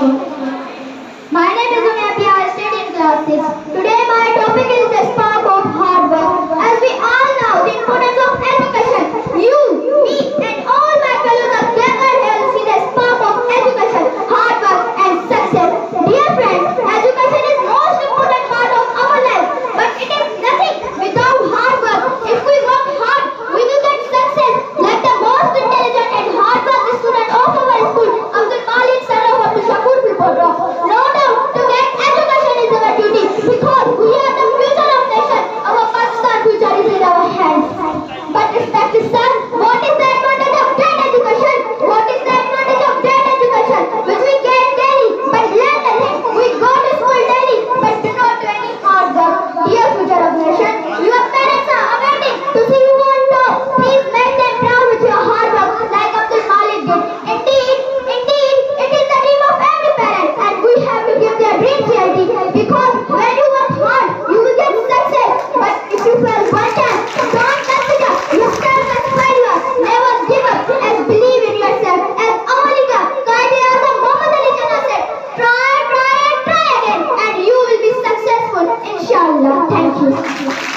My name is Abeha, I study in class 6. Today my topic is the spark of hard work. As we all know, the importance of education. You, me and all my fellows are gathered here to see the spark of education, hard work and success. Dear friends, education is most important part of our life, but it is nothing without hard work. If we work hard, we will get success. Like the most intelligent and hard working student of our school, Abdul Malik, son of Abdul Shakoor, Phulpoto. No doubt, to get education is our duty because we are the future of nation. Our Pakistan future is in our hands. But respected sir, what is the advantage of great education? What is the advantage of great education? Which we get daily, but learn nothing. We go to school daily, but do not do any hard work. Dear future of nation, your parents are awaiting to see you on top. Please make them proud with your hard work, like Abdul Malik did. Indeed, it is the dream of every parent, and we have to give their dreams reality. Because when you work hard, you will get success. But if you fail one time, don't consider yourself as failure. Never give up and believe in yourself. As Amalika, Qaid-e-Azam Muhammad Ali Jinnah said, try and try again, and you will be successful, inshallah. Thank you.